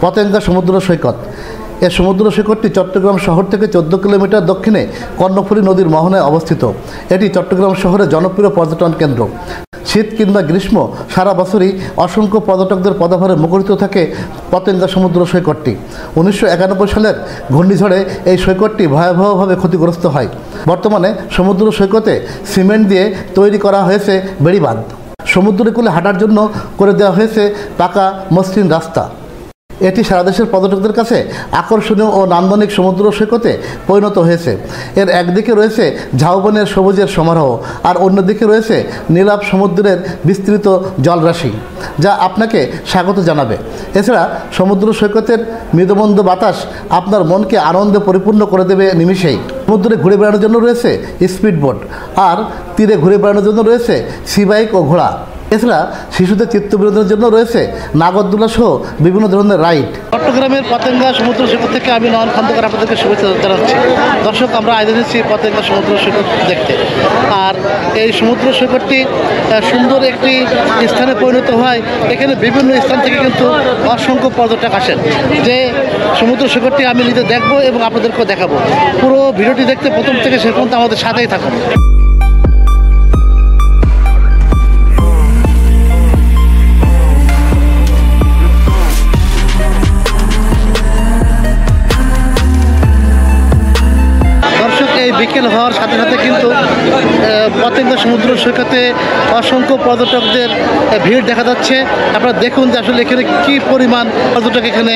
পতেঙ্গা সমুদ্র সৈকত। এই সমুদ্র সৈকতটি চট্টগ্রাম শহর থেকে 14 কিলোমিটার দক্ষিণে কর্ণফুলী নদীর মোহনায় অবস্থিত। এটি চট্টগ্রাম শহরের জনপ্রিয় পর্যটন কেন্দ্র। শীত কিংবা গ্রীষ্ম সারা বছরই অসংখ্য পর্যটকদের পদাভারে মুখরিত থাকে পতেঙ্গা সমুদ্র সৈকতটি। 1991 সালের ঘূর্ণিঝড়ে এই সৈকতটি ভয়াবহভাবে ক্ষতিগ্রস্ত হয়। বর্তমানে সমুদ্র সৈকতে সিমেন্ট দিয়ে তৈরি করা হয়েছে বেড়িবাঁধ। সমুদ্রের কূলে হাঁটার জন্য করে দেওয়া হয়েছে পাকা মসৃণ রাস্তা। এটি সারা দেশের পর্যটকদের কাছে আকর্ষণীয় ও নান্দনিক সমুদ্র সৈকতে পরিণত হয়েছে। এর একদিকে রয়েছে ঝাউবনের সবুজের সমারোহ, আর অন্যদিকে রয়েছে নীলাভ সমুদ্রের বিস্তৃত জলরাশি, যা আপনাকে স্বাগত জানাবে। এছাড়া সমুদ্র সৈকতের মৃদুমন্দ বাতাস আপনার মনকে আনন্দে পরিপূর্ণ করে দেবে নিমিষেই। সমুদ্রে ঘুরে বেড়ানোর জন্য রয়েছে স্পিডবোট, আর তীরে ঘুরে বেড়ানোর জন্য রয়েছে সি বাইক ও ঘোড়া। এছাড়া শিশুদের চিত্ত বিনোদনের জন্য রয়েছে নাগরদোলা সহ বিভিন্ন ধরনের রাইড। চট্টগ্রামের পতেঙ্গা সমুদ্র সৈকত থেকে আমি নয়ন খন্দকার আপনাদেরকে শুভেচ্ছা জানাচ্ছি। দর্শক, আমরা আয়োজন এসেছি পতেঙ্গা সমুদ্র সৈকত দেখতে। আর এই সমুদ্র সৈকতটি সুন্দর একটি স্থানে পরিণত হয়। এখানে বিভিন্ন স্থান থেকে কিন্তু অসংখ্য পর্যটক আসেন। যে সমুদ্র সৈকতটি আমি নিজে দেখবো এবং আপনাদেরকেও দেখাবো। পুরো ভিডিওটি দেখতে প্রথম থেকে শেষ পর্যন্ত আমাদের সাথেই থাকুন। বিকেল হওয়ার সাথে সাথে কিন্তু পতেঙ্গা সমুদ্র সৈকতে অসংখ্য পর্যটকদের ভিড় দেখা যাচ্ছে। আপনারা দেখুন যে আসলে এখানে কী পরিমাণ পর্যটক এখানে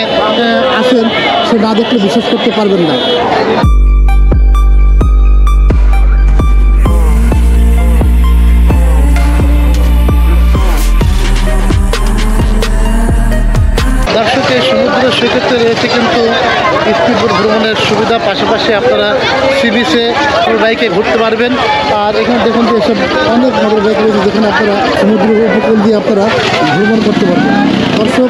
আসেন, সে না দেখলে বিশ্বাস করতে পারবেন না। দর্শক, এই সমুদ্র সৈকতে রয়েছে কিন্তু স্পিডবোট ভ্রমণের সুবিধা, পাশাপাশি আপনারা সি বিচে বাইকে ঘুরতে পারবেন। আর এখানে দেখুন যে এসব অনেক মোটর বাইক রয়েছে, যেখানে আপনারা সমুদ্র উপকূল দিয়ে আপনারা ভ্রমণ করতে পারবেন। দর্শক,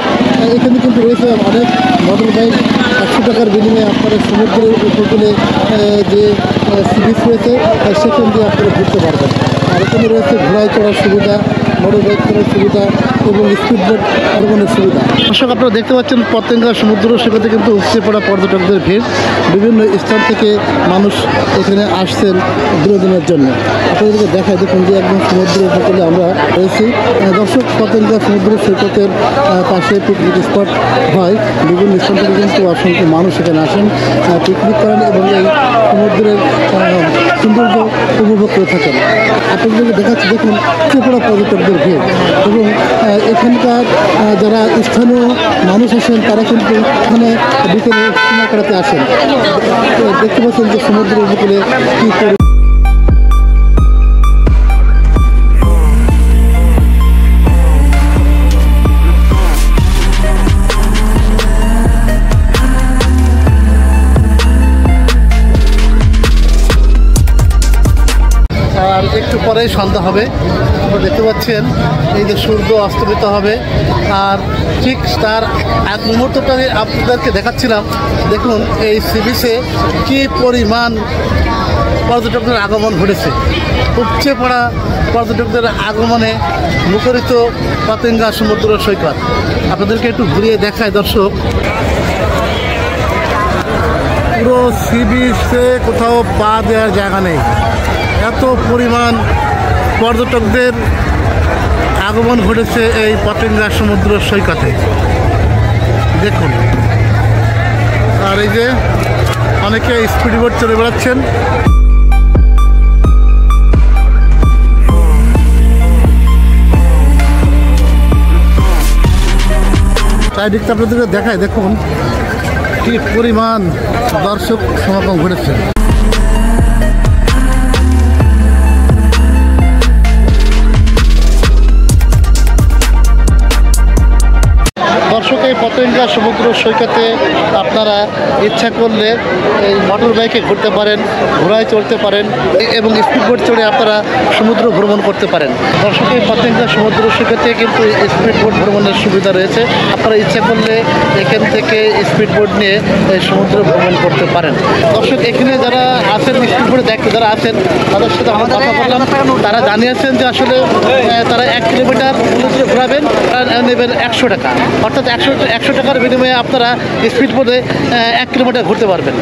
এখানে কিন্তু রয়েছে অনেক মোটর বাইক। 100 টাকার বিনিময়ে আপনারা সমুদ্রের উপকূলে যে সি বিচ রয়েছে সেখান দিয়ে আপনারা ঘুরতে পারবেন। আর এখানে রয়েছে ঘোড়ায় চড়ার সুবিধা, মোটর বাইক চড়ার সুবিধা এবং স্পিডবোট ভ্রমণের সুবিধা। দর্শক, আপনারা দেখতে পাচ্ছেন পতেঙ্গা সমুদ্র সৈকতে কিন্তু উপচে পড়া পর্যটকদের ভিড়। বিভিন্ন স্থান থেকে মানুষ এখানে আসছেন বিনোদনের জন্য। আপনাদেরকে দেখায় দেখুন যে একদম সমুদ্র উপকূলে আমরা রয়েছি। দর্শক, পতেঙ্গা সমুদ্র সৈকতের পাশে পিকনিক স্পট হয়। বিভিন্ন স্থান থেকে কিন্তু অসংখ্য মানুষ এখানে আসেন, পিকনিক করেন এবং এই সমুদ্রের সৌন্দর্য উপভোগ করে থাকেন। আপনাদেরকে দেখাচ্ছি দেখুন উপচে পড়া পর্যটকদের ভিড় এবং এখানকার যারা স্থানীয় মানুষ আসেন তারা কিন্তু এখানে বিকেলে কেনাকাটাতে আসেন। দেখতে পাচ্ছেন যে সমুদ্র উপকূলে কী করে একটু পরেই সন্ধ্যা হবে। আপনারা দেখতে পাচ্ছেন এই যে সূর্য অস্তমিত হবে। আর ঠিক তার এক মুহূর্তটা আপনাদেরকে দেখাচ্ছিলাম। দেখুন এই সি বিচে কী পরিমাণ পর্যটকদের আগমন ঘটেছে। উপচে পড়া পর্যটকদের আগমনে মুখরিত পতেঙ্গা সমুদ্র সৈকত। আপনাদেরকে একটু ঘুরিয়ে দেখায় দর্শক। পুরো সি বিচে কোথাও পা দেওয়ার জায়গা নেই, এত পরিমাণ পর্যটকদের আগমন ঘটেছে এই পতেঙ্গা সমুদ্র সৈকতে। দেখুন, আর এই যে অনেকে স্পিডবোট চলে বেড়াচ্ছেন। চারিদিকটা আপনাদেরকে দেখায় দেখুন কি পরিমাণ দর্শক সমাগম ঘটেছে। দর্শক, এই পতেঙ্গা সমুদ্র সৈকতে আপনারা ইচ্ছা করলে এই মোটর বাইকে ঘুরতে পারেন, ঘোড়ায় চড়তে পারেন এবং স্পিডবোট চড়ে আপনারা সমুদ্র ভ্রমণ করতে পারেন। দর্শক, এই পতেঙ্গা সমুদ্র সৈকতে কিন্তু স্পিডবোট ভ্রমণের সুবিধা রয়েছে। আপনারা ইচ্ছা করলে এখান থেকে স্পিডবোট নিয়ে সমুদ্র ভ্রমণ করতে পারেন। দর্শক, এখানে যারা আছেন স্পিডবোটে দেখতে যারা আছেন তাদের সাথে আমরা কথা বললাম। তারা জানিয়েছেন যে আসলে তারা 1 কিলোমিটার সমুদ্রে ঘোরাবেন, নেবেন 100 টাকা। অর্থাৎ 100 100 টাকার বিনিময়ে আপনারা স্পিড বোটে 1 কিলোমিটার ঘুরতে পারবেন।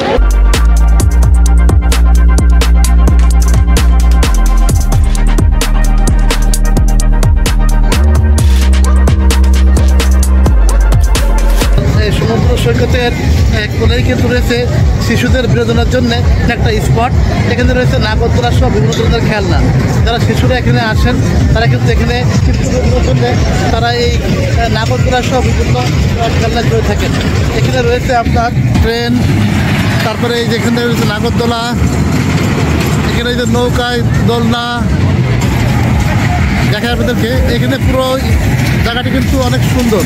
সমুদ্র সৈকতের কোলেই কিন্তু রয়েছে শিশুদের বিনোদনের জন্য একটা স্পট। এখানে রয়েছে নাগরদোলা সহ বিভিন্ন ধরনের খেলনা। যারা শিশুরা এখানে আসেন তারা কিন্তু এখানে বিনোদনের জন্য তারা এই নাগরদোলা সহ বিভিন্ন খেলনা করে থাকেন। এখানে রয়েছে আপনার ট্রেন, তারপরে এই যে এখানে রয়েছে নাগরদোলা, এখানে এই যে নৌকায় দোলনা দেখায় আপনাদেরকে। এখানে পুরো জায়গাটি কিন্তু অনেক সুন্দর।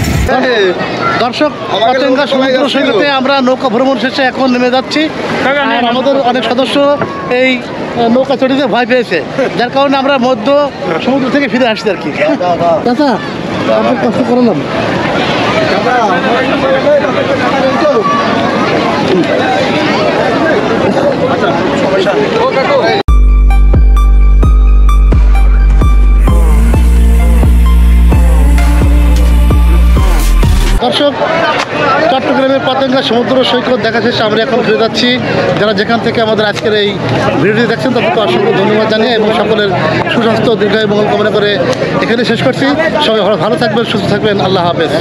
দর্শক, পতেঙ্গা সমুদ্র সৈকতে আমরা নৌকা ভ্রমণ শেষে এখন নেমে যাচ্ছি। আর আমাদের অনেক সদস্য এই নৌকা চড়িতে ভয় পেয়েছে, যার কারণে আমরা মধ্য সমুদ্র থেকে ফিরে আসছি আর কি। চাচা, আপনি কষ্ট করলাম। দর্শক, চট্টগ্রামের পতেঙ্গা সমুদ্র সৈকত দেখা শেষে আমরা এখন ফিরে যাচ্ছি। যারা যেখান থেকে আমাদের আজকের এই ভিডিওটি দেখছেন তাদেরকে অসংখ্য ধন্যবাদ জানিয়ে এবং সকলের সুস্বাস্থ্য দীর্ঘায়ু মঙ্গল কামনা করে এখানে শেষ করছি। সবাই ভালো থাকবেন, সুস্থ থাকবেন। আল্লাহ হাফেজ।